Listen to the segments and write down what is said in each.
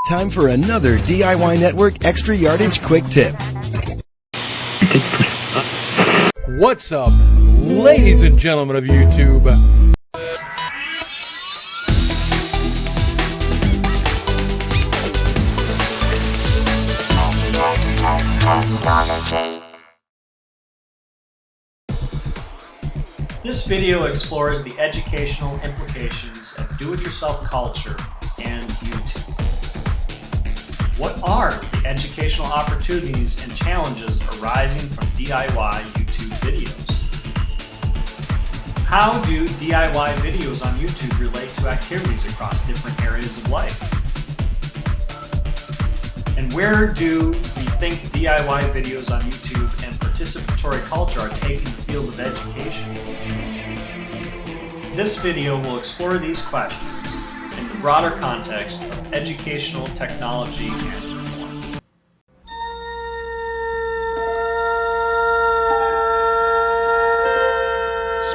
Time for another DIY Network Extra Yardage Quick Tip. What's up, ladies and gentlemen of YouTube? This video explores the educational implications of do-it-yourself culture and YouTube. What are the educational opportunities and challenges arising from DIY YouTube videos? How do DIY videos on YouTube relate to activities across different areas of life? And where do we think DIY videos on YouTube and participatory culture are taking the field of education? This video will explore these questions in the broader context of educational technology and reform.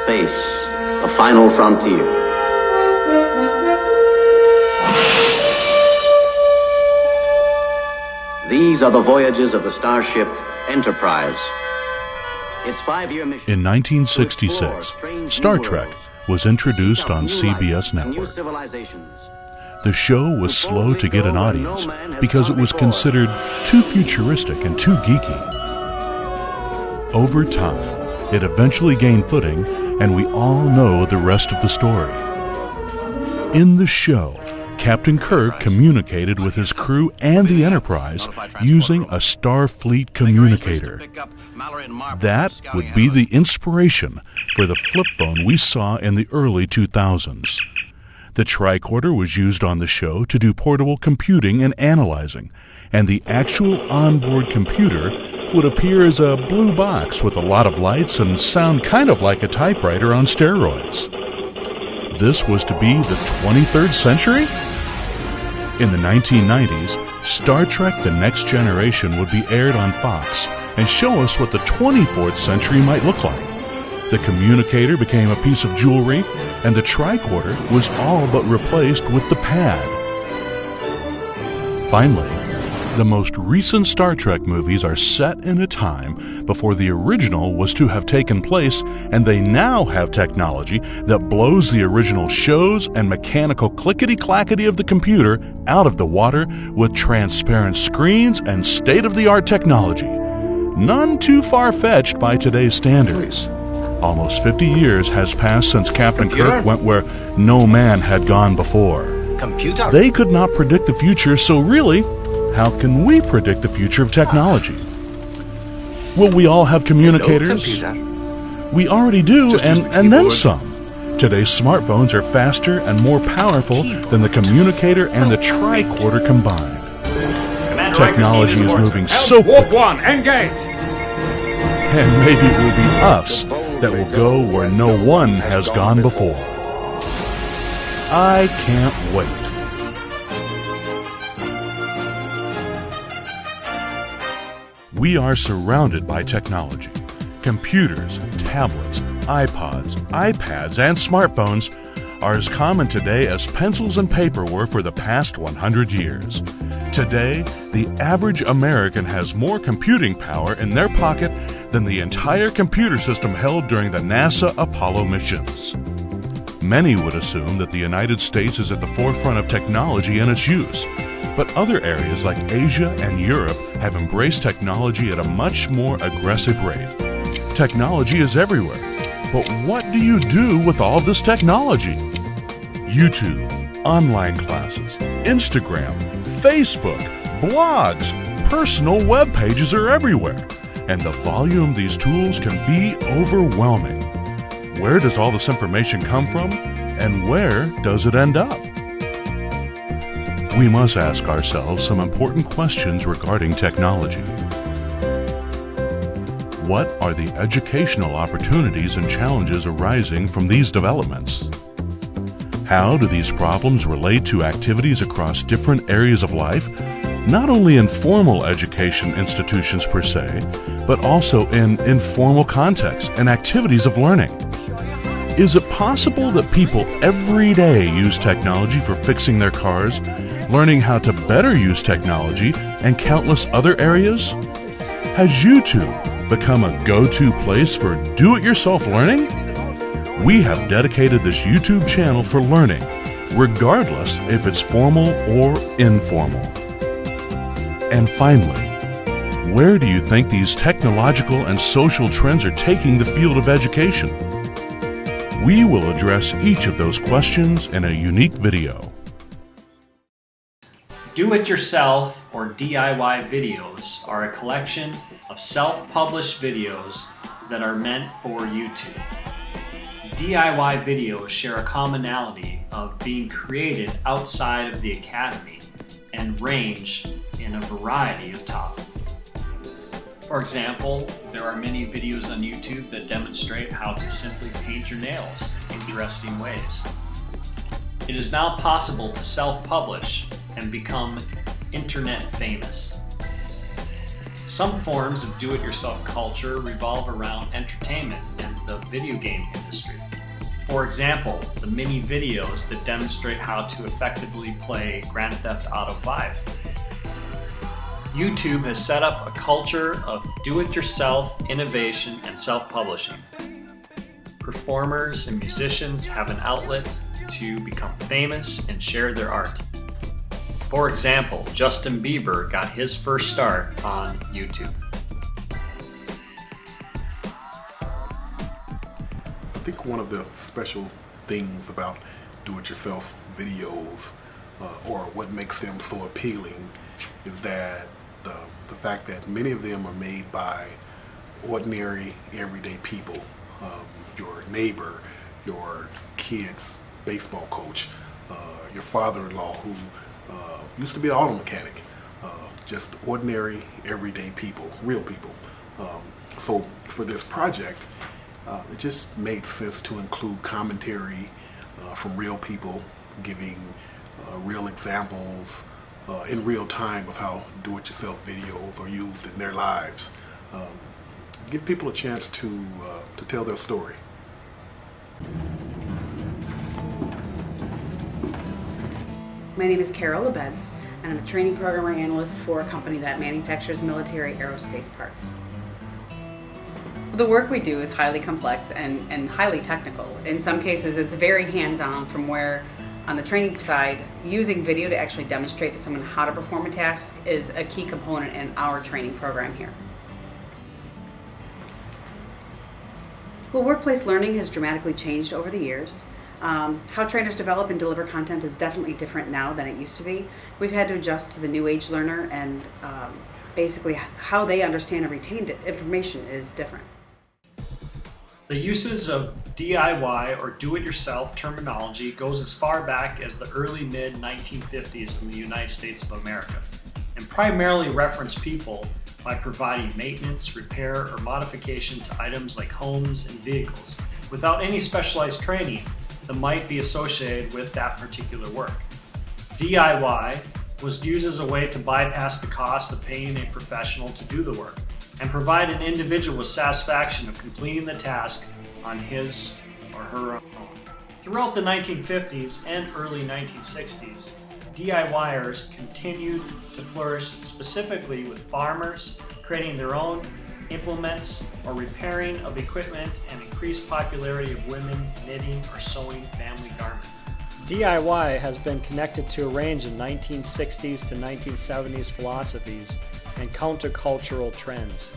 Space, the final frontier. These are the voyages of the starship Enterprise. Its 5-year mission. In 1966, Star Trek was introduced on CBS Network. The show was slow to get an audience because it was considered too futuristic and too geeky. Over time, it eventually gained footing, and we all know the rest of the story. In the show, Captain Kirk communicated with his crew and the Enterprise using a Starfleet communicator. That would be the inspiration for the flip phone we saw in the early 2000s. The tricorder was used on the show to do portable computing and analyzing, and the actual onboard computer would appear as a blue box with a lot of lights and sound kind of like a typewriter on steroids. This was to be the 23rd century? In the 1990s, Star Trek The Next Generation would be aired on Fox and show us what the 24th century might look like. The communicator became a piece of jewelry, and the tricorder was all but replaced with the pad. Finally, the most recent Star Trek movies are set in a time before the original was to have taken place, and they now have technology that blows the original shows and mechanical clickety-clackety of the computer out of the water with transparent screens and state-of-the-art technology. None too far-fetched by today's standards. Almost 50 years has passed since Captain Kirk went where no man had gone before. Computer. They could not predict the future, so really, how can we predict the future of technology? Will we all have communicators? We already do, and then some. Today's smartphones are faster and more powerful than the communicator and the tricorder combined. Technology is moving so quickly. Engage! And maybe it will be us that will go where no one has gone before. I can't wait. We are surrounded by technology. Computers, tablets, iPods, iPads, and smartphones are as common today as pencils and paper were for the past 100 years. Today, the average American has more computing power in their pocket than the entire computer system held during the NASA Apollo missions. Many would assume that the United States is at the forefront of technology and its use, but other areas like Asia and Europe have embraced technology at a much more aggressive rate. Technology is everywhere, but what do you do with all this technology? YouTube, online classes, Instagram, Facebook, blogs, personal web pages are everywhere, and the volume of these tools can be overwhelming. Where does all this information come from, and where does it end up? We must ask ourselves some important questions regarding technology. What are the educational opportunities and challenges arising from these developments? How do these problems relate to activities across different areas of life? not only in formal education institutions per se, but also in informal contexts and activities of learning. Is it possible that people every day use technology for fixing their cars, learning how to better use technology, and countless other areas? Has YouTube become a go-to place for do-it-yourself learning? We have dedicated this YouTube channel for learning, regardless if it's formal or informal. And finally, where do you think these technological and social trends are taking the field of education? We will address each of those questions in a unique video. Do-it-yourself or DIY videos are a collection of self-published videos that are meant for YouTube. DIY videos share a commonality of being created outside of the academy and range in a variety of topics. For example, there are many videos on YouTube that demonstrate how to simply paint your nails in interesting ways. It is now possible to self-publish and become internet famous. Some forms of do-it-yourself culture revolve around entertainment and the video game industry. For example, the many videos that demonstrate how to effectively play Grand Theft Auto 5. YouTube has set up a culture of do-it-yourself innovation and self-publishing. Performers and musicians have an outlet to become famous and share their art. For example, Justin Bieber got his first start on YouTube. I think one of the special things about do-it-yourself videos, or what makes them so appealing, is that the fact that many of them are made by ordinary, everyday people. Your neighbor, your kid's baseball coach, your father-in-law who used to be an auto mechanic. Just ordinary, everyday people, real people. So for this project, it just made sense to include commentary from real people, giving real examples in real time of how do-it-yourself videos are used in their lives. Give people a chance to tell their story. My name is Carol Lebeds, and I'm a training programmer analyst for a company that manufactures military aerospace parts. The work we do is highly complex and highly technical. In some cases, it's very hands-on, from where on the training side, using video to actually demonstrate to someone how to perform a task is a key component in our training program here. Well, workplace learning has dramatically changed over the years. How trainers develop and deliver content is definitely different now than it used to be. We've had to adjust to the new age learner, and basically how they understand and retain information is different. The usage of DIY or do-it-yourself terminology goes as far back as the early mid-1950s in the United States of America, and primarily reference people by providing maintenance, repair, or modification to items like homes and vehicles without any specialized training that might be associated with that particular work. DIY was used as a way to bypass the cost of paying a professional to do the work and provide an individual with satisfaction of completing the task on his or her own. Throughout the 1950s and early 1960s, DIYers continued to flourish, specifically with farmers creating their own implements or repairing of equipment, and increased popularity of women knitting or sewing family garments. DIY has been connected to a range of 1960s to 1970s philosophies and countercultural trends,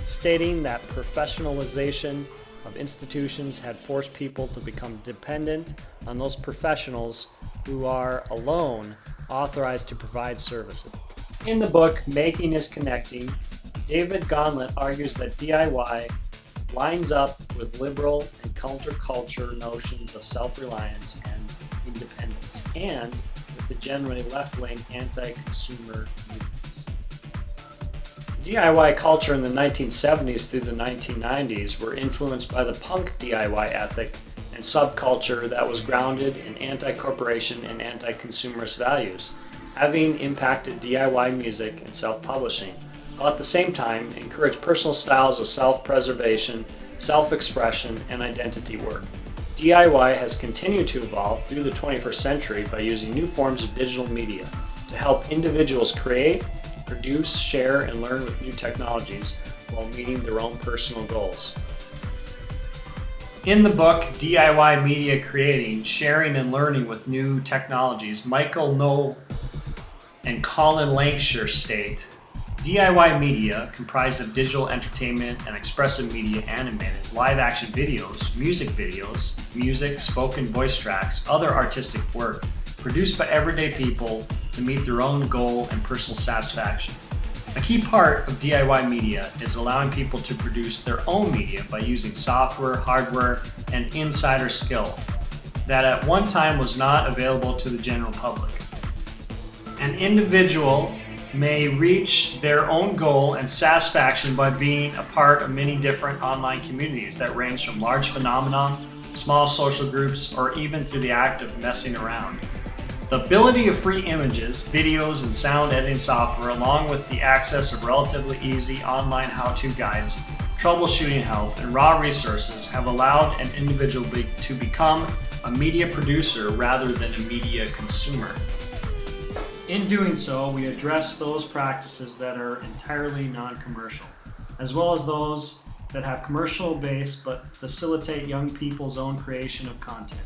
stating that professionalization of institutions had forced people to become dependent on those professionals who are alone authorized to provide services. In the book, Making is Connecting, David Gauntlett argues that DIY lines up with liberal and counterculture notions of self-reliance and independence, and with the generally left-wing anti-consumer movements. DIY culture in the 1970s through the 1990s were influenced by the punk DIY ethic and subculture that was grounded in anti-corporation and anti-consumerist values. having impacted DIY music and self-publishing, while at the same time encourage personal styles of self-preservation, self-expression, and identity work. DIY has continued to evolve through the 21st century by using new forms of digital media to help individuals create, produce, share, and learn with new technologies while meeting their own personal goals. In the book, DIY Media Creating, Sharing and Learning with New Technologies, Michael Noll and Colin Lancashire state, DIY media, comprised of digital entertainment and expressive media, animated, live-action videos, music, spoken voice tracks, other artistic work, produced by everyday people to meet their own goal and personal satisfaction. A key part of DIY media is allowing people to produce their own media by using software, hardware, and insider skill that at one time was not available to the general public. An individual may reach their own goal and satisfaction by being a part of many different online communities that range from large phenomenon, small social groups, or even through the act of messing around. The ability of free images, videos, and sound editing software, along with the access of relatively easy online how-to guides, troubleshooting help, and raw resources have allowed an individual to become a media producer rather than a media consumer. In doing so, we address those practices that are entirely non-commercial, as well as those that have commercial base but facilitate young people's own creation of content.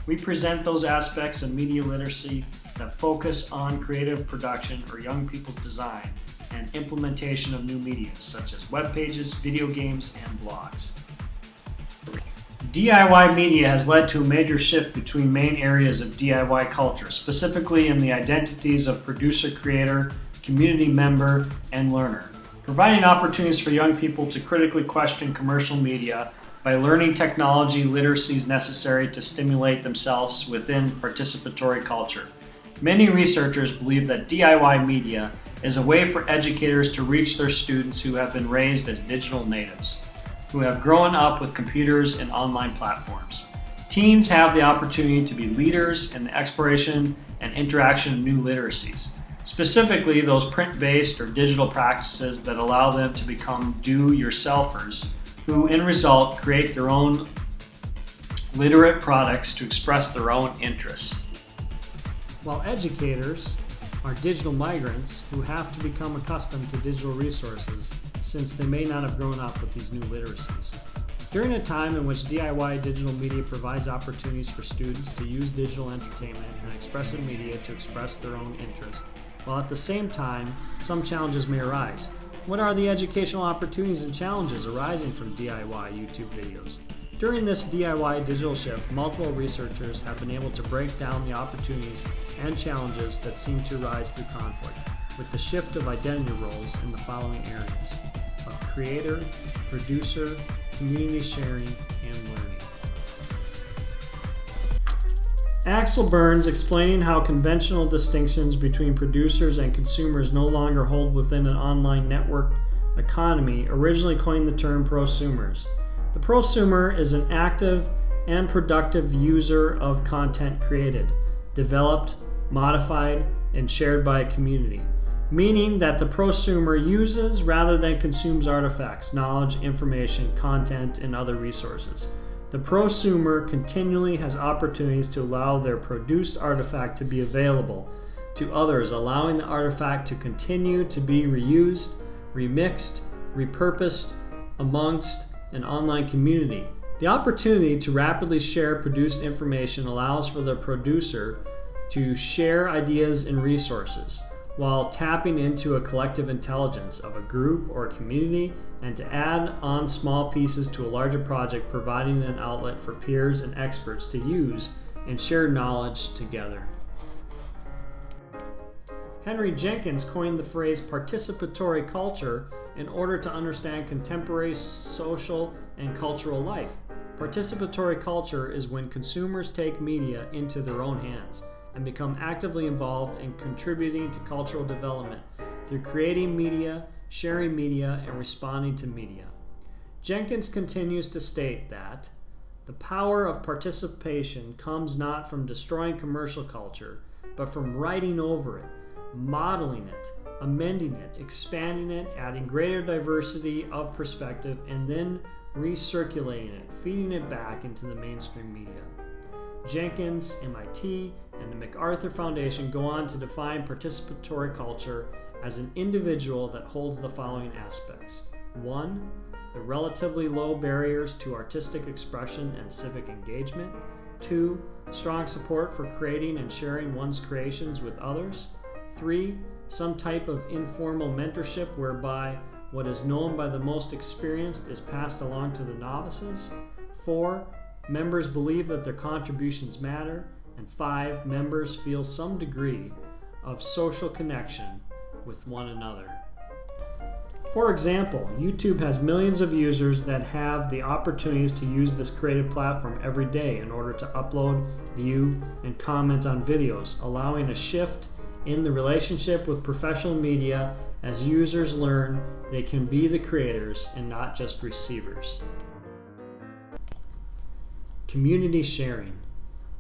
We present those aspects of media literacy that focus on creative production or young people's design and implementation of new media, such as web pages, video games, and blogs. DIY media has led to a major shift between main areas of DIY culture, specifically in the identities of producer, creator, community member, and learner, providing opportunities for young people to critically question commercial media by learning technology literacies necessary to stimulate themselves within participatory culture. Many researchers believe that DIY media is a way for educators to reach their students who have been raised as digital natives, who have grown up with computers and online platforms. Teens have the opportunity to be leaders in the exploration and interaction of new literacies, specifically those print-based or digital practices that allow them to become do-yourselfers, who in result create their own literate products to express their own interests. While educators are digital migrants who have to become accustomed to digital resources since they may not have grown up with these new literacies. During a time in which DIY digital media provides opportunities for students to use digital entertainment and expressive media to express their own interest, while at the same time some challenges may arise. What are the educational opportunities and challenges arising from DIY YouTube videos? During this DIY digital shift, multiple researchers have been able to break down the opportunities and challenges that seem to arise through conflict with the shift of identity roles in the following areas of creator, producer, community sharing, and learning. Axel Burns, explaining how conventional distinctions between producers and consumers no longer hold within an online network economy, originally coined the term prosumers. The prosumer is an active and productive user of content created, developed, modified, and shared by a community, meaning that the prosumer uses rather than consumes artifacts, knowledge, information, content, and other resources. The prosumer continually has opportunities to allow their produced artifact to be available to others, allowing the artifact to continue to be reused, remixed, repurposed amongst an online community. The opportunity to rapidly share produced information allows for the producer to share ideas and resources while tapping into a collective intelligence of a group or a community, and to add on small pieces to a larger project, providing an outlet for peers and experts to use and share knowledge together. Henry Jenkins coined the phrase participatory culture in order to understand contemporary social and cultural life. Participatory culture is when consumers take media into their own hands and become actively involved in contributing to cultural development through creating media, sharing media, and responding to media. Jenkins continues to state that the power of participation comes not from destroying commercial culture, but from writing over it, modeling it, amending it, expanding it, adding greater diversity of perspective, and then recirculating it, feeding it back into the mainstream media. Jenkins, MIT, and the MacArthur Foundation go on to define participatory culture as an individual that holds the following aspects. 1. The relatively low barriers to artistic expression and civic engagement. 2. Strong support for creating and sharing one's creations with others. 3. Some type of informal mentorship whereby what is known by the most experienced is passed along to the novices. 4. Members believe that their contributions matter. And 5. Members feel some degree of social connection with one another. For example, YouTube has millions of users that have the opportunities to use this creative platform every day in order to upload, view, and comment on videos, allowing a shift in the relationship with professional media as users learn they can be the creators and not just receivers. Community sharing.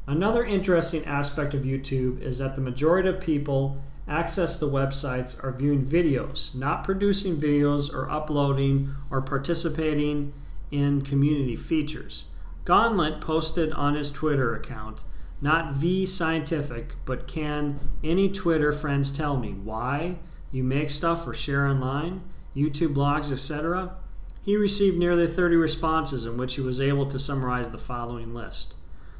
Another interesting aspect of YouTube is that the majority of people access the websites are viewing videos, not producing videos or uploading or participating in community features. Gauntlet posted on his Twitter account, not V Scientific, but can any Twitter friends tell me why you make stuff or share online, YouTube blogs, etc.? He received nearly 30 responses in which he was able to summarize the following list.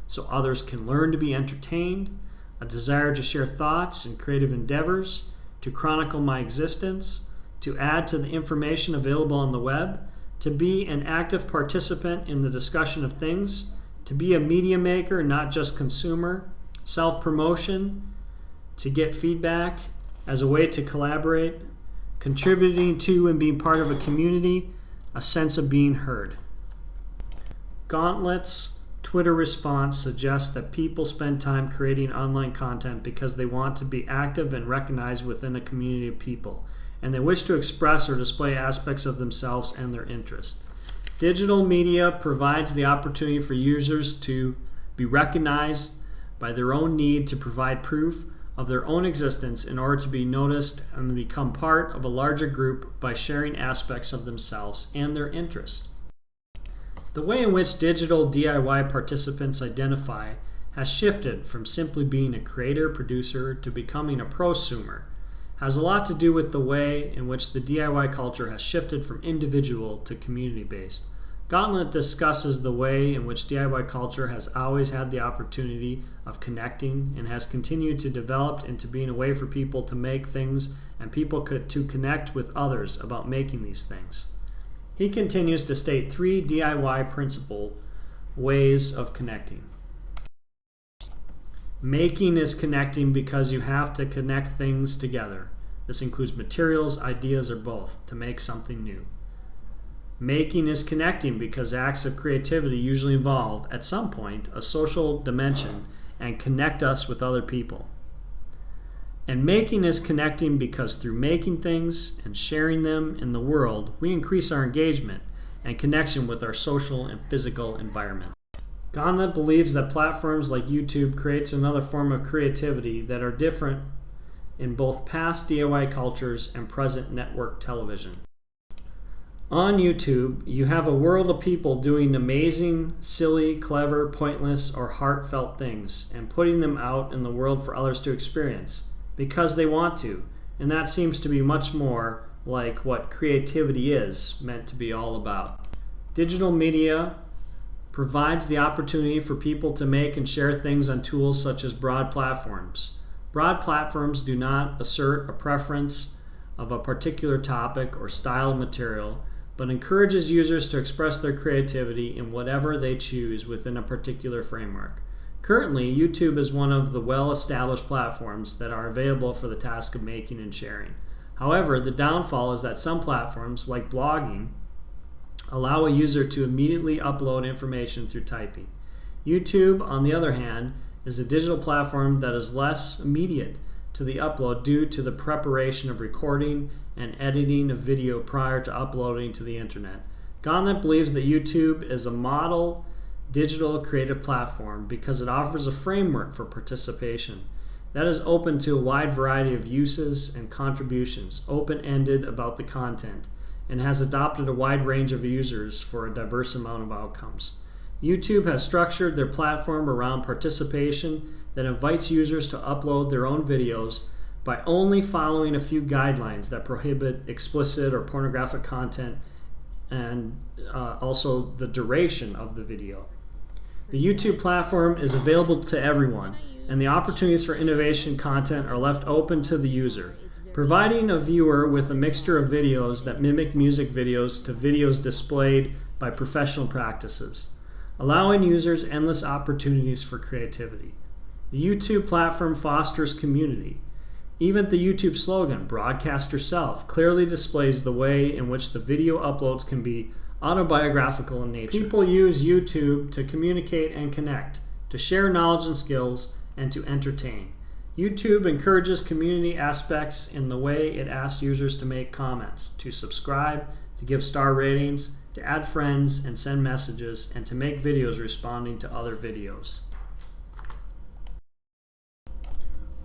So others can learn to be entertained, a desire to share thoughts and creative endeavors, to chronicle my existence, to add to the information available on the web, to be an active participant in the discussion of things, to be a media maker, not just consumer, self-promotion, to get feedback as a way to collaborate, contributing to and being part of a community, a sense of being heard. Gauntlet's Twitter response suggests that people spend time creating online content because they want to be active and recognized within a community of people, and they wish to express or display aspects of themselves and their interests. Digital media provides the opportunity for users to be recognized by their own need to provide proof of their own existence in order to be noticed and become part of a larger group by sharing aspects of themselves and their interests. The way in which digital DIY participants identify has shifted from simply being a creator-producer to becoming a prosumer, has a lot to do with the way in which the DIY culture has shifted from individual to community-based. Gauntlet discusses the way in which DIY culture has always had the opportunity of connecting and has continued to develop into being a way for people to make things and people to connect with others about making these things. He continues to state 3 DIY principal ways of connecting. Making is connecting because you have to connect things together. This includes materials, ideas, or both to make something new. Making is connecting because acts of creativity usually involve, at some point, a social dimension and connect us with other people. And making is connecting because through making things and sharing them in the world, we increase our engagement and connection with our social and physical environment. Gauntlet believes that platforms like YouTube creates another form of creativity that are different in both past DIY cultures and present network television. On YouTube, you have a world of people doing amazing, silly, clever, pointless, or heartfelt things and putting them out in the world for others to experience because they want to, and that seems to be much more like what creativity is meant to be all about. Digital media provides the opportunity for people to make and share things on tools such as broad platforms. Broad platforms do not assert a preference of a particular topic or style of material, but encourages users to express their creativity in whatever they choose within a particular framework. Currently, YouTube is one of the well-established platforms that are available for the task of making and sharing. However, the downfall is that some platforms, like blogging, allow a user to immediately upload information through typing. YouTube, on the other hand, is a digital platform that is less immediate to the upload due to the preparation of recording and editing of video prior to uploading to the internet. Gauntlet believes that YouTube is a model digital creative platform because it offers a framework for participation that is open to a wide variety of uses and contributions, open-ended about the content, and has adopted a wide range of users for a diverse amount of outcomes. YouTube has structured their platform around participation that invites users to upload their own videos by only following a few guidelines that prohibit explicit or pornographic content and also the duration of the video. The YouTube platform is available to everyone, and the opportunities for innovation content are left open to the user, providing a viewer with a mixture of videos that mimic music videos to videos displayed by professional practices, allowing users endless opportunities for creativity. The YouTube platform fosters community. Even the YouTube slogan, "Broadcast Yourself," clearly displays the way in which the video uploads can be autobiographical in nature. People use YouTube to communicate and connect, to share knowledge and skills, and to entertain. YouTube encourages community aspects in the way it asks users to make comments, to subscribe, to give star ratings, to add friends and send messages, and to make videos responding to other videos.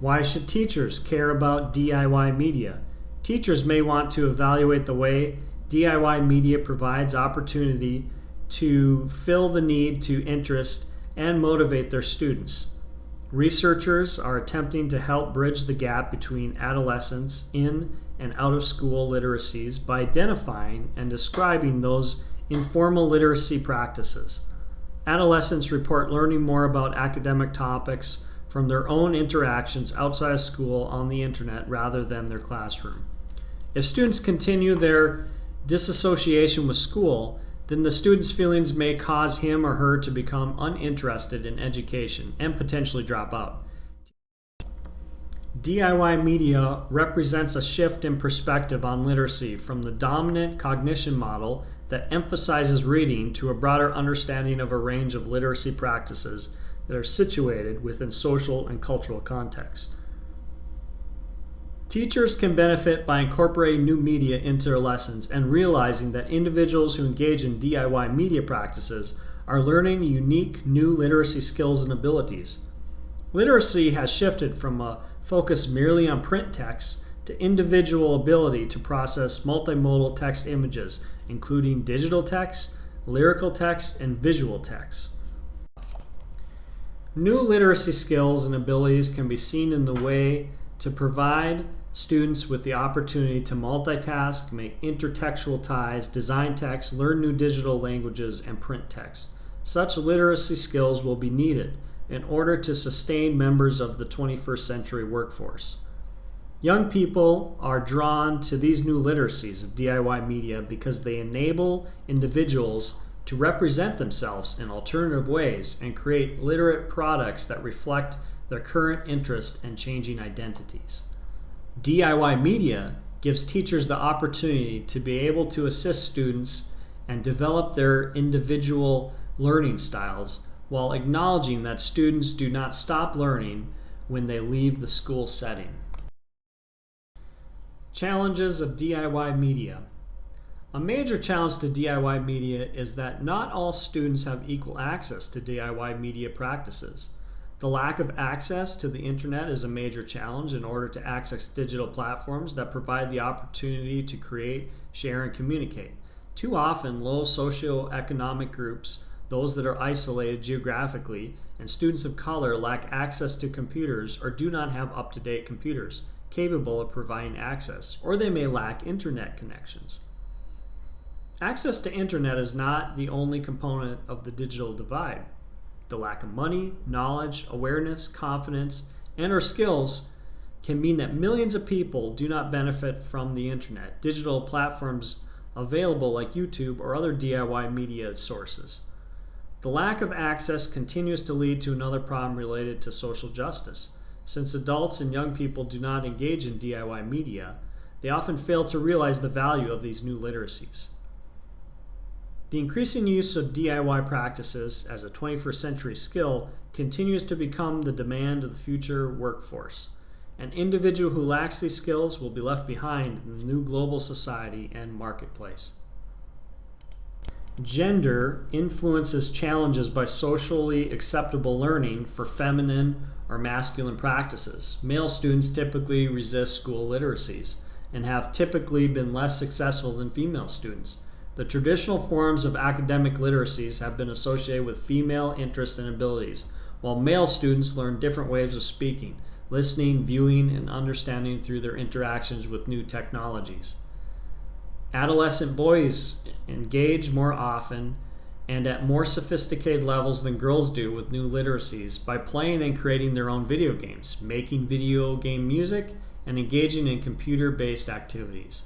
Why should teachers care about DIY media? Teachers may want to evaluate the way DIY media provides opportunity to fill the need to interest and motivate their students. Researchers are attempting to help bridge the gap between adolescents in and out of school literacies by identifying and describing those informal literacy practices. Adolescents report learning more about academic topics from their own interactions outside of school on the internet rather than their classroom. If students continue their disassociation with school, then the student's feelings may cause him or her to become uninterested in education and potentially drop out. DIY media represents a shift in perspective on literacy from the dominant cognition model that emphasizes reading to a broader understanding of a range of literacy practices that are situated within social and cultural context. Teachers can benefit by incorporating new media into their lessons and realizing that individuals who engage in DIY media practices are learning unique new literacy skills and abilities. Literacy has shifted from a focus merely on print text to individual ability to process multimodal text images, including digital text, lyrical text, and visual text. New literacy skills and abilities can be seen in the way to provide students with the opportunity to multitask, make intertextual ties, design text, learn new digital languages, and print text. Such literacy skills will be needed in order to sustain members of the 21st century workforce. Young people are drawn to these new literacies of DIY media because they enable individuals to represent themselves in alternative ways and create literate products that reflect their current interest and changing identities. DIY media gives teachers the opportunity to be able to assist students and develop their individual learning styles while acknowledging that students do not stop learning when they leave the school setting. Challenges of DIY media. A major challenge to DIY media is that not all students have equal access to DIY media practices. The lack of access to the internet is a major challenge in order to access digital platforms that provide the opportunity to create, share, and communicate. Too often, low socioeconomic groups, those that are isolated geographically, and students of color lack access to computers or do not have up-to-date computers capable of providing access, or they may lack internet connections. Access to internet is not the only component of the digital divide. The lack of money, knowledge, awareness, confidence, and/or skills can mean that millions of people do not benefit from the internet, digital platforms available like YouTube or other DIY media sources. The lack of access continues to lead to another problem related to social justice. Since adults and young people do not engage in DIY media, they often fail to realize the value of these new literacies. The increasing use of DIY practices as a 21st century skill continues to become the demand of the future workforce. An individual who lacks these skills will be left behind in the new global society and marketplace. Gender influences challenges by socially acceptable learning for feminine or masculine practices. Male students typically resist school literacies and have typically been less successful than female students. The traditional forms of academic literacies have been associated with female interests and abilities, while male students learn different ways of speaking, listening, viewing, and understanding through their interactions with new technologies. Adolescent boys engage more often and at more sophisticated levels than girls do with new literacies by playing and creating their own video games, making video game music, and engaging in computer-based activities.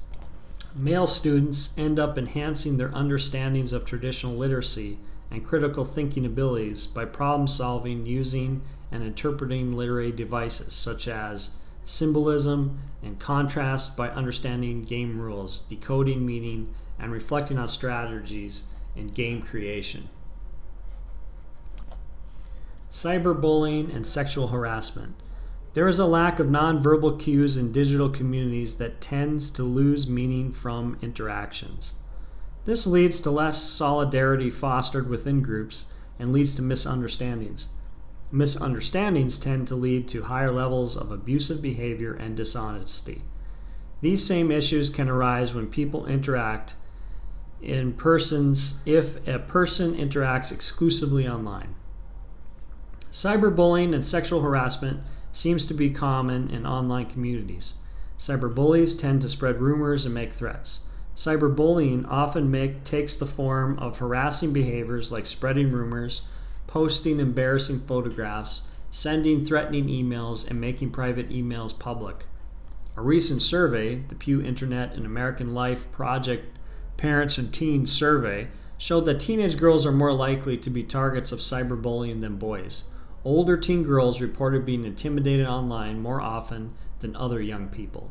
Male students end up enhancing their understandings of traditional literacy and critical thinking abilities by problem solving using and interpreting literary devices such as symbolism and contrast, by understanding game rules, decoding meaning, and reflecting on strategies in game creation. Cyberbullying and sexual harassment. There is a lack of nonverbal cues in digital communities that tends to lose meaning from interactions. This leads to less solidarity fostered within groups and leads to misunderstandings. Misunderstandings tend to lead to higher levels of abusive behavior and dishonesty. These same issues can arise when people interact in persons if a person interacts exclusively online. Cyberbullying and sexual harassment seems to be common in online communities. Cyberbullies tend to spread rumors and make threats. Cyberbullying often takes the form of harassing behaviors like spreading rumors, posting embarrassing photographs, sending threatening emails, and making private emails public. A recent survey, the Pew Internet and American Life Project Parents and Teens Survey, showed that teenage girls are more likely to be targets of cyberbullying than boys. Older teen girls reported being intimidated online more often than other young people.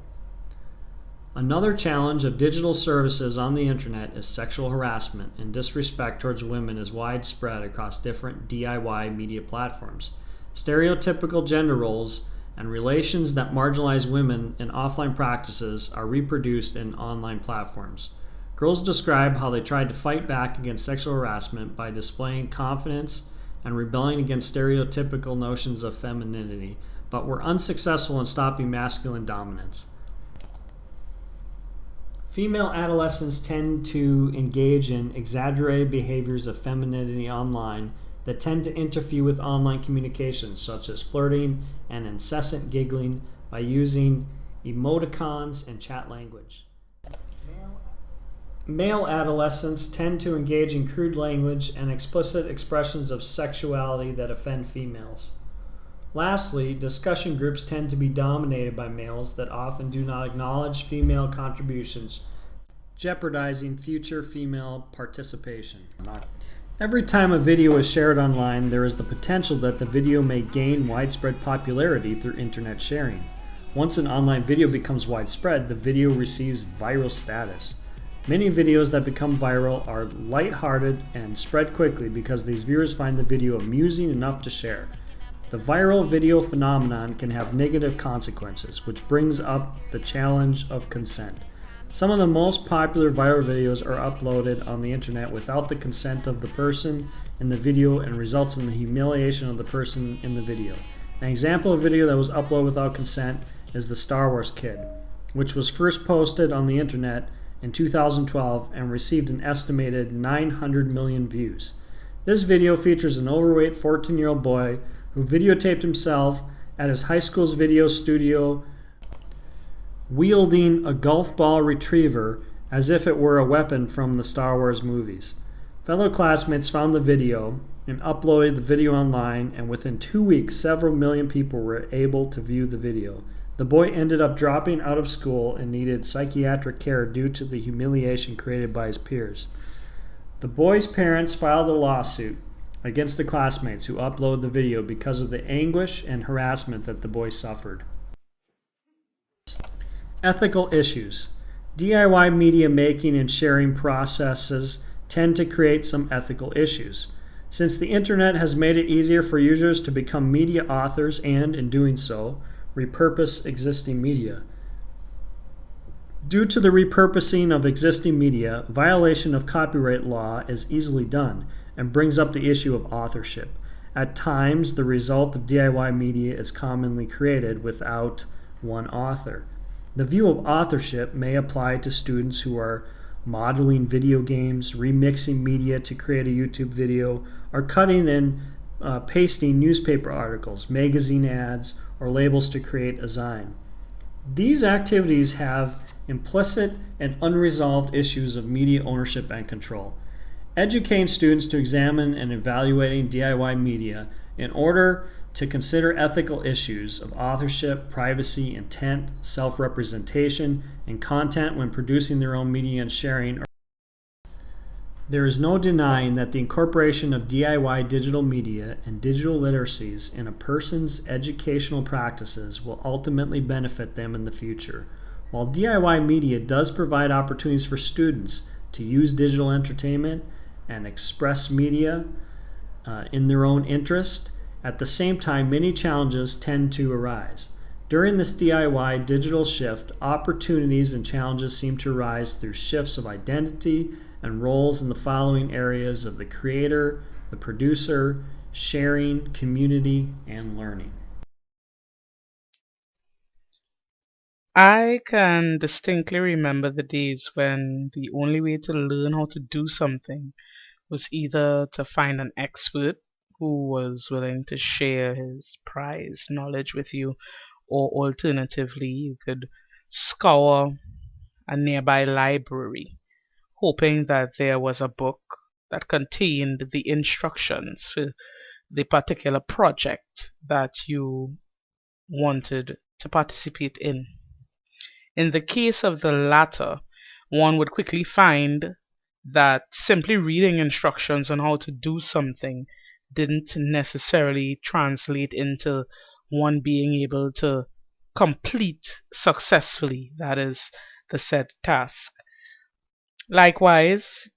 Another challenge of digital services on the internet is sexual harassment, and disrespect towards women is widespread across different DIY media platforms. Stereotypical gender roles and relations that marginalize women in offline practices are reproduced in online platforms. Girls describe how they tried to fight back against sexual harassment by displaying confidence and rebelling against stereotypical notions of femininity, but were unsuccessful in stopping masculine dominance. Female adolescents tend to engage in exaggerated behaviors of femininity online that tend to interfere with online communication, such as flirting and incessant giggling by using emoticons and chat language. Male adolescents tend to engage in crude language and explicit expressions of sexuality that offend females. Lastly, discussion groups tend to be dominated by males that often do not acknowledge female contributions, jeopardizing future female participation. Every time a video is shared online, there is the potential that the video may gain widespread popularity through internet sharing. Once an online video becomes widespread, the video receives viral status. Many videos that become viral are lighthearted and spread quickly because these viewers find the video amusing enough to share. The viral video phenomenon can have negative consequences, which brings up the challenge of consent. Some of the most popular viral videos are uploaded on the internet without the consent of the person in the video and results in the humiliation of the person in the video. An example of a video that was uploaded without consent is the Star Wars Kid, which was first posted on the internet in 2012 and received an estimated 900 million views. This video features an overweight 14-year-old boy who videotaped himself at his high school's video studio wielding a golf ball retriever as if it were a weapon from the Star Wars movies. Fellow classmates found the video and uploaded the video online, and within 2 weeks, several million people were able to view the video. The boy ended up dropping out of school and needed psychiatric care due to the humiliation created by his peers. The boy's parents filed a lawsuit against the classmates who uploaded the video because of the anguish and harassment that the boy suffered. Ethical issues. DIY media making and sharing processes tend to create some ethical issues. Since the internet has made it easier for users to become media authors and, in doing so, repurpose existing media. Due to the repurposing of existing media, violation of copyright law is easily done and brings up the issue of authorship. At times, the result of DIY media is commonly created without one author. The view of authorship may apply to students who are modeling video games, remixing media to create a YouTube video, or cutting and pasting newspaper articles, magazine ads, or labels to create a zine. These activities have implicit and unresolved issues of media ownership and control. Educating students to examine and evaluating DIY media in order to consider ethical issues of authorship, privacy, intent, self-representation, and content when producing their own media and sharing. There is no denying that the incorporation of DIY digital media and digital literacies in a person's educational practices will ultimately benefit them in the future. While DIY media does provide opportunities for students to use digital entertainment and express media in their own interest, at the same time, many challenges tend to arise. During this DIY digital shift, opportunities and challenges seem to arise through shifts of identity and roles in the following areas of the creator, the producer, sharing, community, and learning. I can distinctly remember the days when the only way to learn how to do something was either to find an expert who was willing to share his prized knowledge with you, or alternatively, you could scour a nearby library, hoping that there was a book that contained the instructions for the particular project that you wanted to participate in. In the case of the latter, one would quickly find that simply reading instructions on how to do something didn't necessarily translate into one being able to complete successfully, that is, the said task. Likewise,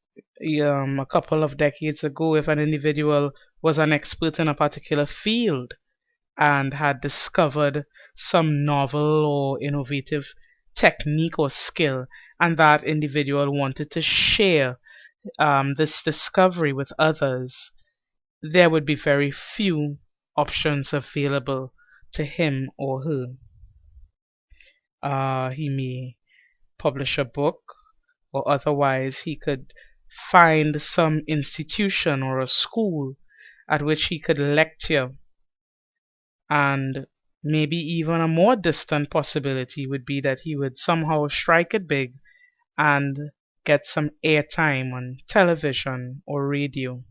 a couple of decades ago, if an individual was an expert in a particular field and had discovered some novel or innovative technique or skill, and that individual wanted to share this discovery with others, there would be very few options available to him or her. He may publish a book, or otherwise he could find some institution or a school at which he could lecture, and maybe even a more distant possibility would be that he would somehow strike it big and get some airtime on television or radio.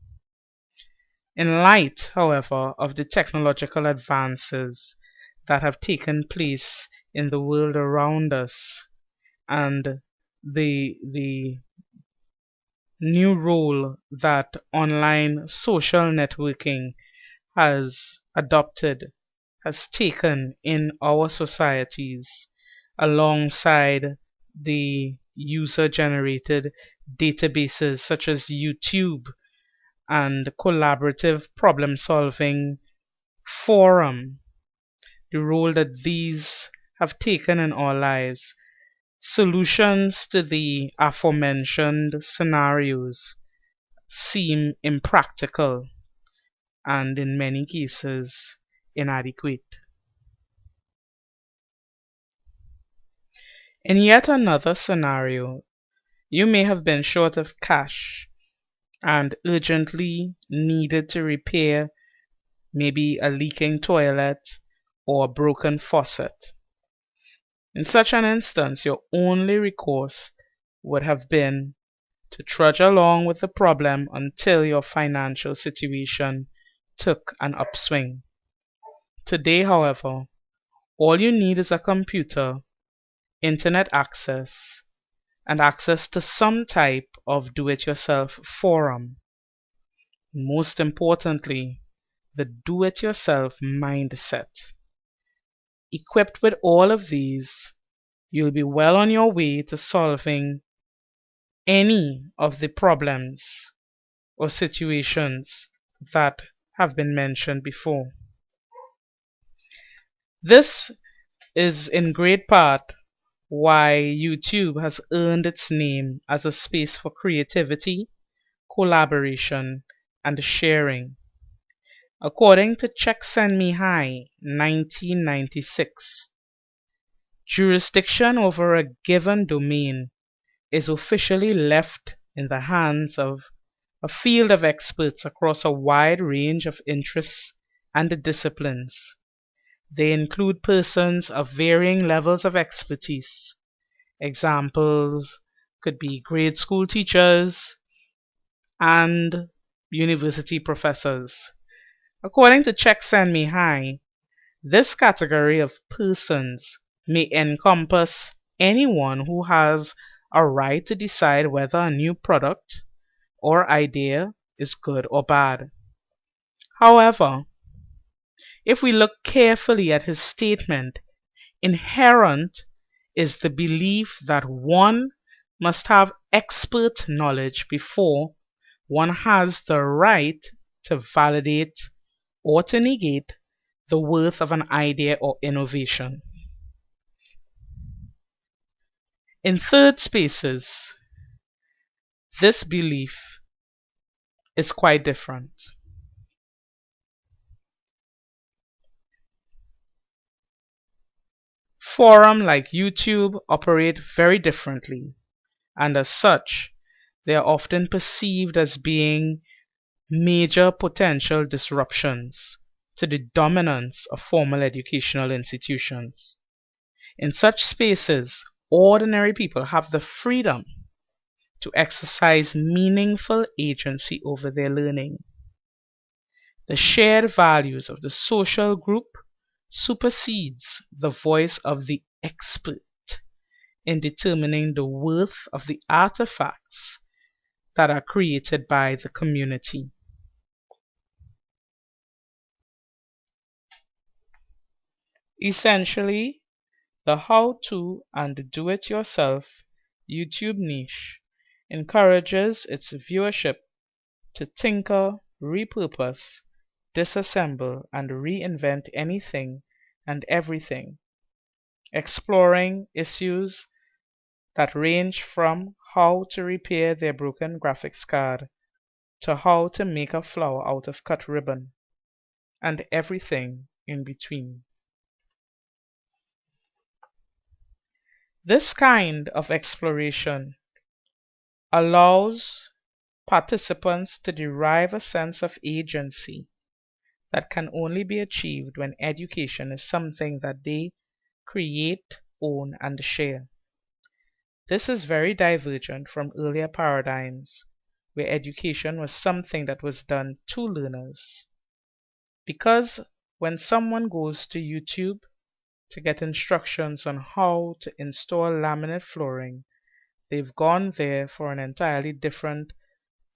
In light, however, of the technological advances that have taken place in the world around us, and the new role that online social networking has taken in our societies, alongside the user-generated databases such as YouTube and collaborative problem-solving forum, the role that these have taken in our lives, solutions to the aforementioned scenarios seem impractical and in many cases inadequate. In yet another scenario, you may have been short of cash and urgently needed to repair maybe a leaking toilet or a broken faucet. In such an instance, your only recourse would have been to trudge along with the problem until your financial situation took an upswing. Today, however, all you need is a computer, internet access, and access to some type of do-it-yourself forum. Most importantly, the do-it-yourself mindset. Equipped with all of these, you'll be well on your way to solving any of the problems or situations that have been mentioned before. This is in great part why YouTube has earned its name as a space for creativity, collaboration, and sharing. According to Csikszentmihalyi 1996, jurisdiction over a given domain is officially left in the hands of a field of experts across a wide range of interests and disciplines. They include persons of varying levels of expertise. Examples could be grade school teachers and university professors. According to Csikszentmihalyi, this category of persons may encompass anyone who has a right to decide whether a new product or idea is good or bad. However, if we look carefully at his statement, inherent is the belief that one must have expert knowledge before one has the right to validate or to negate the worth of an idea or innovation. In third spaces, this belief is quite different. Forums like YouTube operate very differently, and as such, they are often perceived as being major potential disruptions to the dominance of formal educational institutions. In such spaces, ordinary people have the freedom to exercise meaningful agency over their learning. The shared values of the social group supersedes the voice of the expert in determining the worth of the artifacts that are created by the community. Essentially, the how-to and do-it-yourself YouTube niche encourages its viewership to tinker, repurpose, disassemble, and reinvent anything and everything, exploring issues that range from how to repair their broken graphics card to how to make a flower out of cut ribbon, and everything in between. This kind of exploration allows participants to derive a sense of agency that can only be achieved when education is something that they create, own, and share. This is very divergent from earlier paradigms, where education was something that was done to learners. Because when someone goes to YouTube to get instructions on how to install laminate flooring, they've gone there for an entirely different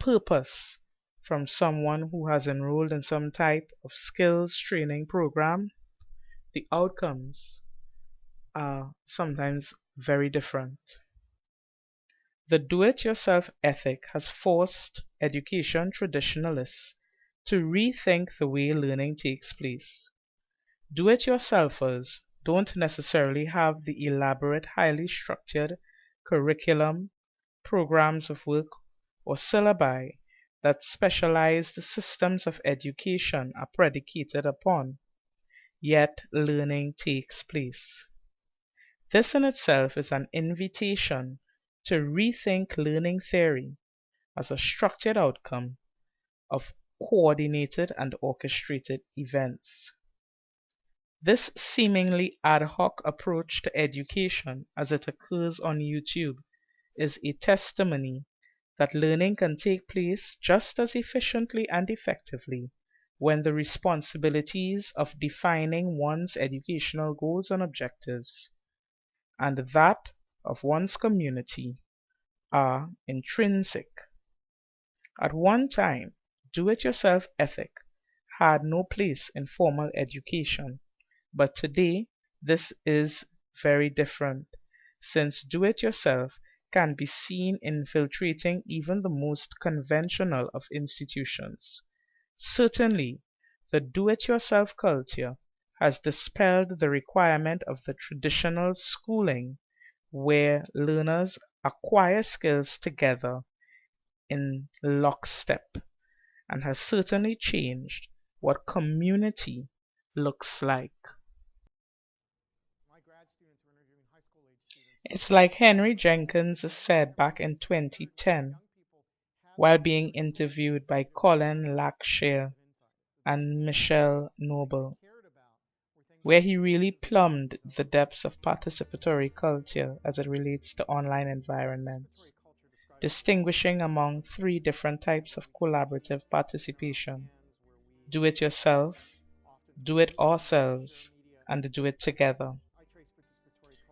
purpose from someone who has enrolled in some type of skills training program. The outcomes are sometimes very different. The do-it-yourself ethic has forced education traditionalists to rethink the way learning takes place. Do-it-yourselfers don't necessarily have the elaborate, highly structured curriculum, programs of work, or syllabi that specialized systems of education are predicated upon, yet learning takes place. This in itself is an invitation to rethink learning theory as a structured outcome of coordinated and orchestrated events. This seemingly ad hoc approach to education as it occurs on YouTube is a testimony that learning can take place just as efficiently and effectively when the responsibilities of defining one's educational goals and objectives and that of one's community are intrinsic. At one time, do-it-yourself ethic had no place in formal education, but today this is very different, since do-it-yourself can be seen infiltrating even the most conventional of institutions. Certainly, the do-it-yourself culture has dispelled the requirement of the traditional schooling where learners acquire skills together in lockstep, and has certainly changed what community looks like. It's like Henry Jenkins said back in 2010 while being interviewed by Colin Lackshire and Michelle Noble, where he really plumbed the depths of participatory culture as it relates to online environments, distinguishing among three different types of collaborative participation: do it yourself, do it ourselves, and do it together.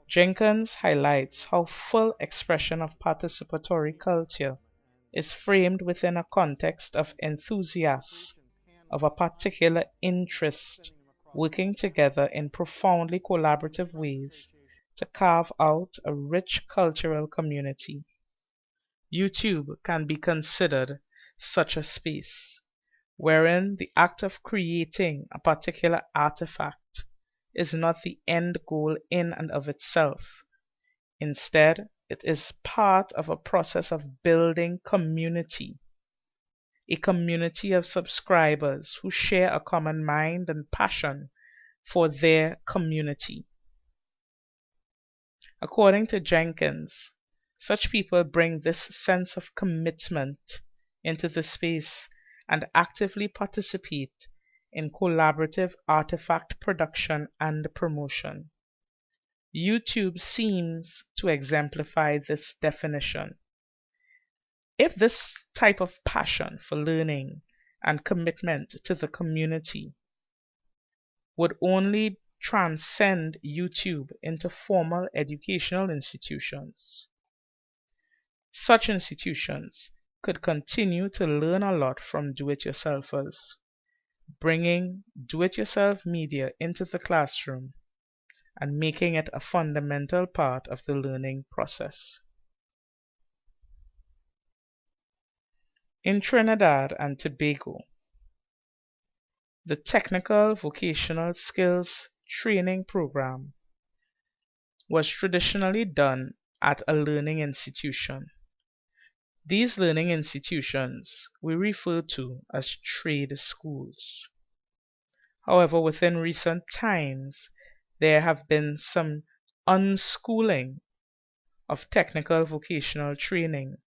Jenkins highlights how full expression of participatory culture is framed within a context of enthusiasts of a particular interest working together in profoundly collaborative ways to carve out a rich cultural community. YouTube can be considered such a space, wherein the act of creating a particular artifact is not the end goal in and of itself. Instead, it is part of a process of building community, a community of subscribers who share a common mind and passion for their community. According to Jenkins, such people bring this sense of commitment into the space and actively participate in collaborative artifact production and promotion. YouTube seems to exemplify this definition. If this type of passion for learning and commitment to the community would only transcend YouTube into formal educational institutions, such institutions could continue to learn a lot from do-it-yourselfers, bringing do-it-yourself media into the classroom and making it a fundamental part of the learning process. In Trinidad and Tobago, the Technical Vocational Skills Training Program was traditionally done at a learning institution. These learning institutions we refer to as trade schools. However, within recent times, there have been some unschooling of technical vocational training,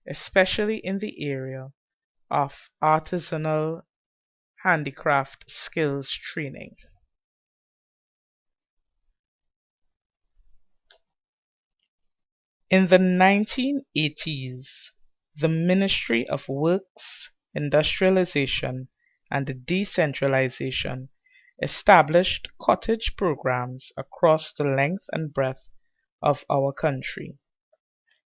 especially in the area of artisanal handicraft skills training. In the 1980s, the Ministry of Works, Industrialization, and Decentralization established cottage programs across the length and breadth of our country.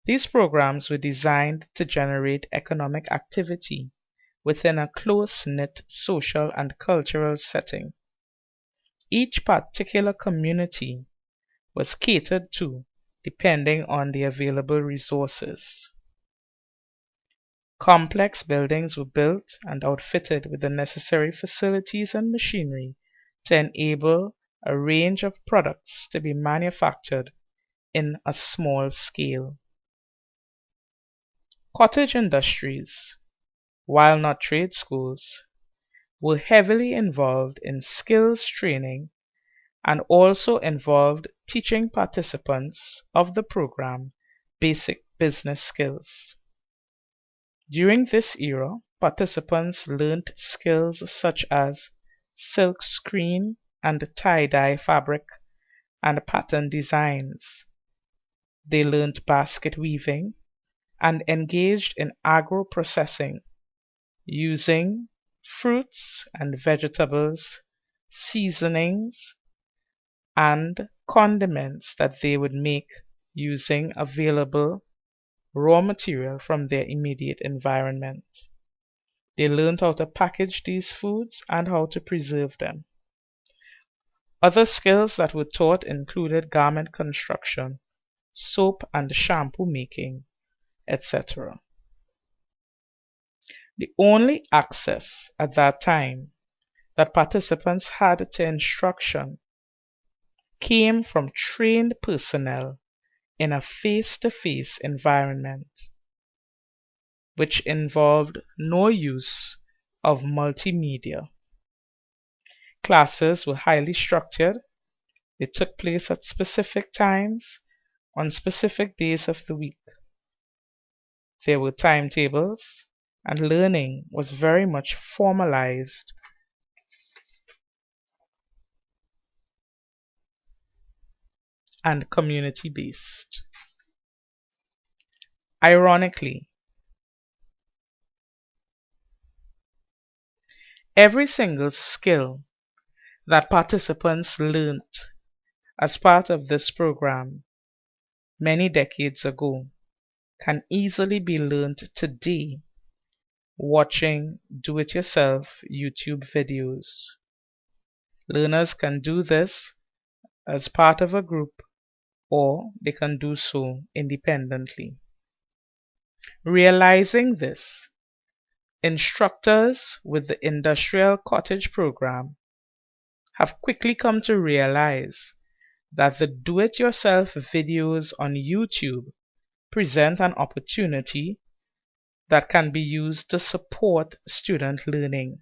These programs were designed to generate economic activity within a close-knit social and cultural setting. Each particular community was catered to depending on the available resources. Complex buildings were built and outfitted with the necessary facilities and machinery to enable a range of products to be manufactured in a small scale. Cottage industries, while not trade schools, were heavily involved in skills training and also involved teaching participants of the program basic business skills. During this era, participants learned skills such as silk screen and tie-dye fabric and pattern designs. They learned basket weaving and engaged in agro-processing using fruits and vegetables, seasonings, and condiments that they would make using available raw material from their immediate environment. They learned how to package these foods and how to preserve them. Other skills that were taught included garment construction, soap and shampoo making, etc. The only access at that time that participants had to instruction came from trained personnel in a face-to-face environment, which involved no use of multimedia. Classes were highly structured. They took place at specific times on specific days of the week. There were timetables, and learning was very much formalized and community-based. Ironically, every single skill that participants learnt as part of this program many decades ago can easily be learnt today watching do-it-yourself YouTube videos. Learners can do this as part of a group, or they can do so independently. Realizing this, instructors with the Industrial Cottage program have quickly come to realize that the do-it-yourself videos on YouTube present an opportunity that can be used to support student learning.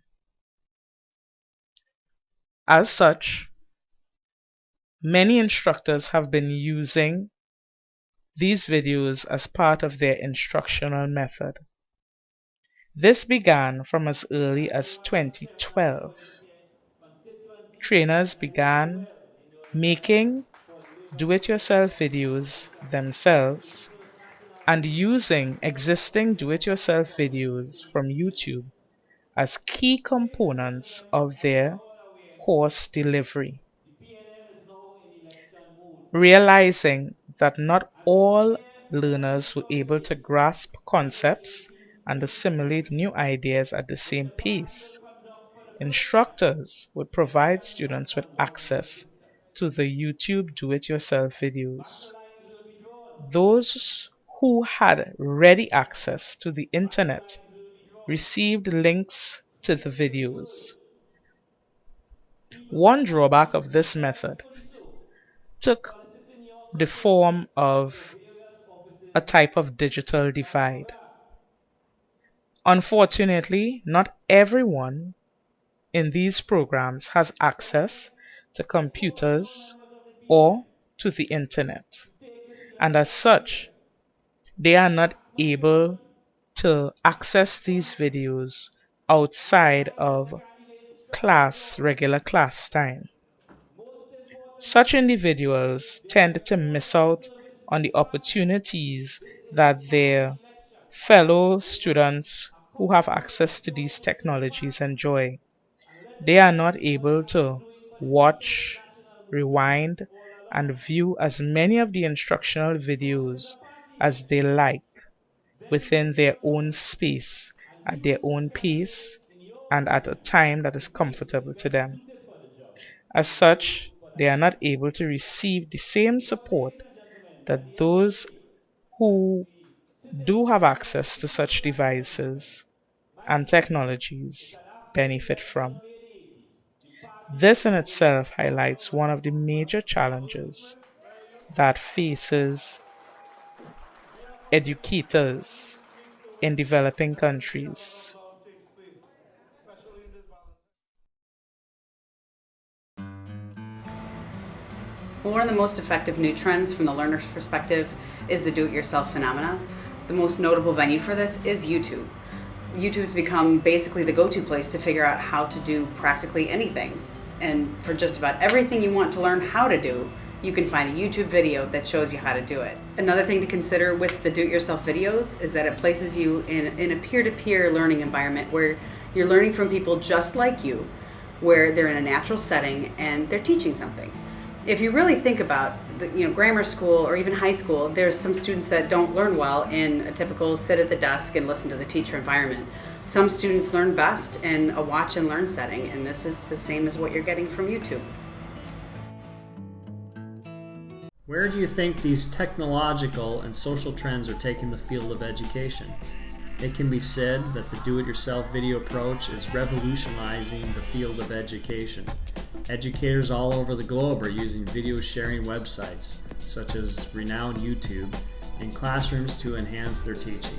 As such, many instructors have been using these videos as part of their instructional method. This began from as early as 2012. Trainers began making do-it-yourself videos themselves and using existing do-it-yourself videos from YouTube as key components of their course delivery. Realizing that not all learners were able to grasp concepts and assimilate new ideas at the same pace, instructors would provide students with access to the YouTube do-it-yourself videos. Those who had ready access to the internet received links to the videos. One drawback of this method took the form of a type of digital divide. Unfortunately, not everyone in these programs has access to computers or to the internet, and as such, they are not able to access these videos outside of regular class time. Such individuals tend to miss out on the opportunities that their fellow students who have access to these technologies enjoy. They are not able to watch, rewind, and view as many of the instructional videos as they like within their own space, at their own pace, and at a time that is comfortable to them. As such, they are not able to receive the same support that those who do have access to such devices and technologies benefit from. This in itself highlights one of the major challenges that faces educators in developing countries. Well, one of the most effective new trends from the learner's perspective is the do-it-yourself phenomena. The most notable venue for this is YouTube. YouTube's become basically the go-to place to figure out how to do practically anything. And for just about everything you want to learn how to do, you can find a YouTube video that shows you how to do it. Another thing to consider with the do-it-yourself videos is that it places you in a peer-to-peer learning environment where you're learning from people just like you, where they're in a natural setting and they're teaching something. If you really think about grammar school or even high school, there's some students that don't learn well in a typical sit at the desk and listen to the teacher environment. Some students learn best in a watch and learn setting, and this is the same as what you're getting from YouTube. Where do you think these technological and social trends are taking the field of education? It can be said that the do-it-yourself video approach is revolutionizing the field of education. Educators all over the globe are using video sharing websites, such as renowned YouTube, in classrooms to enhance their teaching.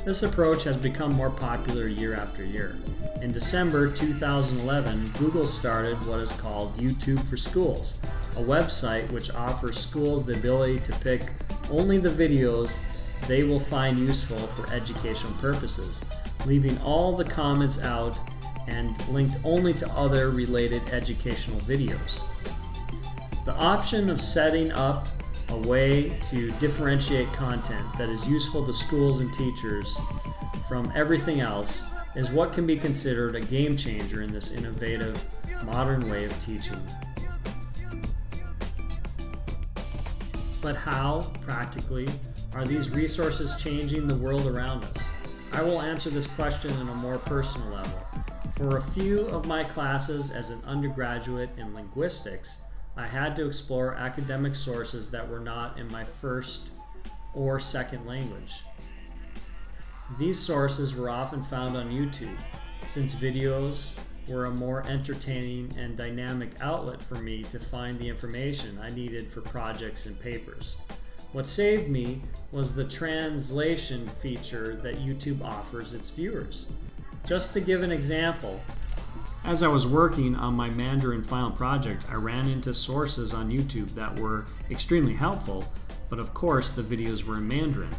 This approach has become more popular year after year. In December 2011, Google started what is called YouTube for Schools, a website which offers schools the ability to pick only the videos they will find useful for educational purposes, leaving all the comments out and linked only to other related educational videos. The option of setting up a way to differentiate content that is useful to schools and teachers from everything else is what can be considered a game changer in this innovative, modern way of teaching. But how, practically, are these resources changing the world around us? I will answer this question on a more personal level. For a few of my classes as an undergraduate in linguistics, I had to explore academic sources that were not in my first or second language. These sources were often found on YouTube, since videos were a more entertaining and dynamic outlet for me to find the information I needed for projects and papers. What saved me was the translation feature that YouTube offers its viewers. Just to give an example, as I was working on my Mandarin final project, I ran into sources on YouTube that were extremely helpful, but of course the videos were in Mandarin.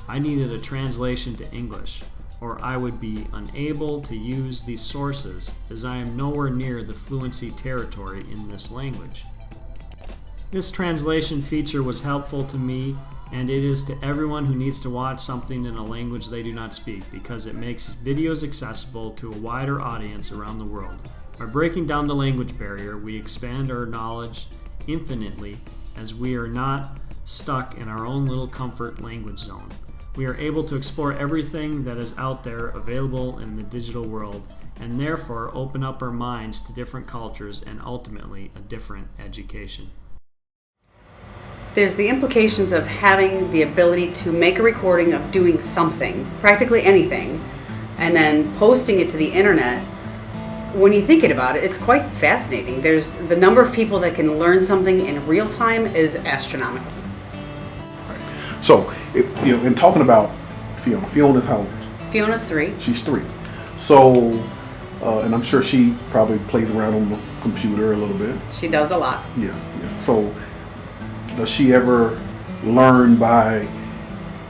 I needed a translation to English, or I would be unable to use these sources as I am nowhere near the fluency territory in this language. This translation feature was helpful to me, and it is to everyone who needs to watch something in a language they do not speak, because it makes videos accessible to a wider audience around the world. By breaking down the language barrier, we expand our knowledge infinitely, as we are not stuck in our own little comfort language zone. We are able to explore everything that is out there available in the digital world, and therefore open up our minds to different cultures and ultimately a different education. There's the implications of having the ability to make a recording of doing something, practically anything, and then posting it to the internet. When you think about it, it's quite fascinating. There's the number of people that can learn something in real time is astronomical. Right. So, in talking about Fiona's how old? Fiona's 3. She's 3. So, and I'm sure she probably plays around on the computer a little bit. She does a lot. Yeah. So, does she ever learn by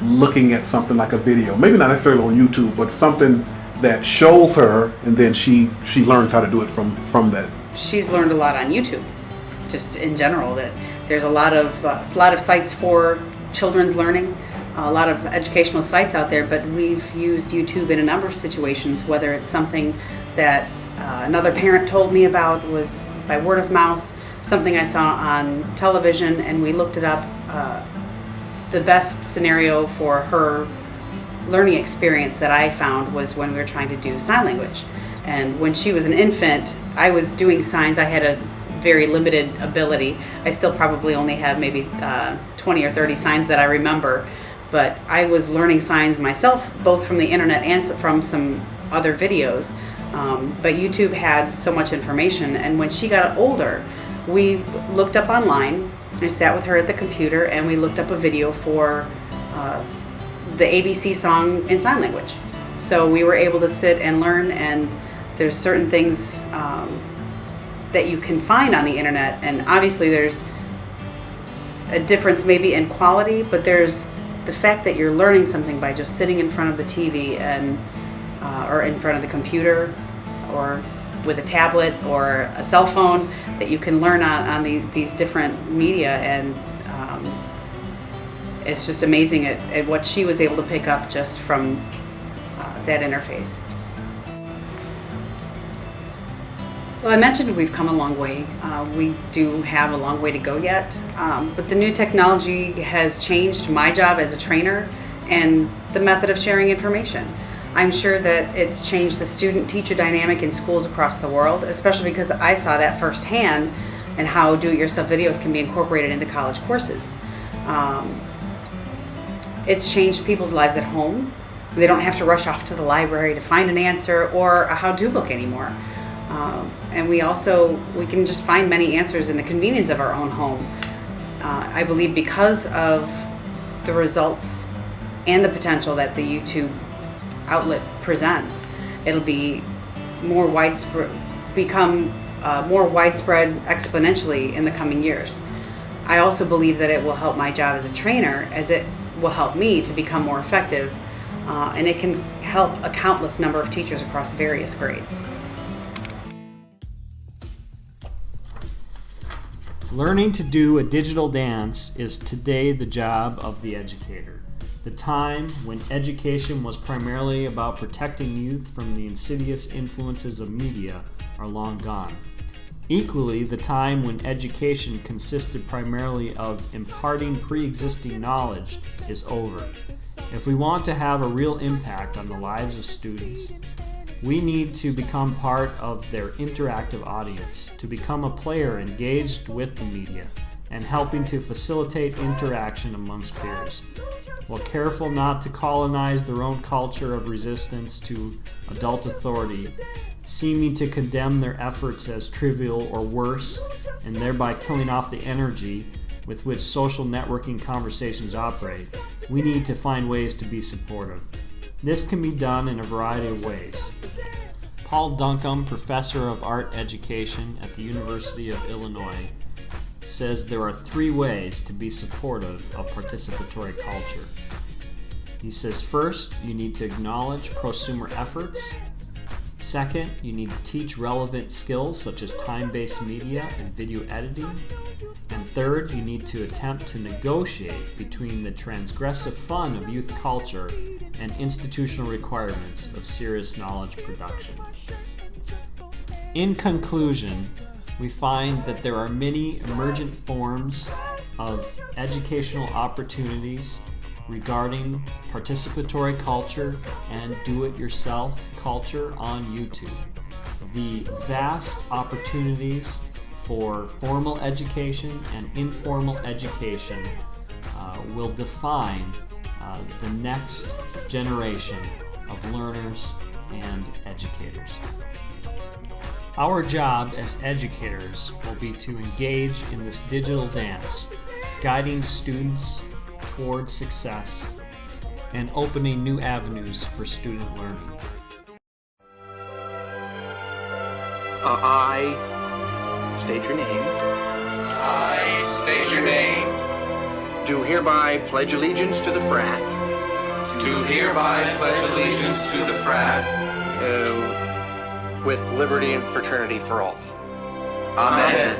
looking at something like a video? Maybe not necessarily on YouTube, but something that shows her, and then she learns how to do it from that. She's learned a lot on YouTube, just in general. That there's a lot of sites for children's learning, a lot of educational sites out there. But we've used YouTube in a number of situations. Whether it's something that another parent told me about, was by word of mouth. Something I saw on television, and we looked it up. The best scenario for her learning experience that I found was when we were trying to do sign language. And when she was an infant, I was doing signs. I had a very limited ability. I still probably only have maybe 20 or 30 signs that I remember. But I was learning signs myself, both from the internet and from some other videos. But YouTube had so much information. And when she got older, we looked up online. I sat with her at the computer and we looked up a video for the ABC song in sign language. So we were able to sit and learn, and there's certain things that you can find on the internet, and obviously there's a difference maybe in quality, but there's the fact that you're learning something by just sitting in front of the TV and or in front of the computer or with a tablet or a cell phone, that you can learn on these different media, and it's just amazing at what she was able to pick up just from that interface. Well, I mentioned we've come a long way. We do have a long way to go yet, but the new technology has changed my job as a trainer and the method of sharing information. I'm sure that it's changed the student-teacher dynamic in schools across the world, especially because I saw that firsthand and how do-it-yourself videos can be incorporated into college courses. It's changed people's lives at home. They don't have to rush off to the library to find an answer or a how-to book anymore. And we can just find many answers in the convenience of our own home. I believe because of the results and the potential that the YouTube outlet presents, it'll be more widespread, become more widespread exponentially in the coming years. I also believe that it will help my job as a trainer, as it will help me to become more effective, and it can help a countless number of teachers across various grades. Learning to do a digital dance is today the job of the educator. The time when education was primarily about protecting youth from the insidious influences of media are long gone. Equally, the time when education consisted primarily of imparting pre-existing knowledge is over. If we want to have a real impact on the lives of students, we need to become part of their interactive audience, to become a player engaged with the media and helping to facilitate interaction amongst peers. While careful not to colonize their own culture of resistance to adult authority, seeming to condemn their efforts as trivial or worse, and thereby killing off the energy with which social networking conversations operate, we need to find ways to be supportive. This can be done in a variety of ways. Paul Duncombe, professor of art education at the University of Illinois, says there are 3 ways to be supportive of participatory culture. He says, first, you need to acknowledge prosumer efforts. Second, you need to teach relevant skills such as time-based media and video editing. And third, you need to attempt to negotiate between the transgressive fun of youth culture and institutional requirements of serious knowledge production. In conclusion, we find that there are many emergent forms of educational opportunities regarding participatory culture and do-it-yourself culture on YouTube. The vast opportunities for formal education and informal education will define the next generation of learners and educators. Our job as educators will be to engage in this digital dance, guiding students toward success and opening new avenues for student learning. I state your name. I state your name. Do hereby pledge allegiance to the frat. Do hereby pledge allegiance to the frat. With liberty and fraternity for all. Amen.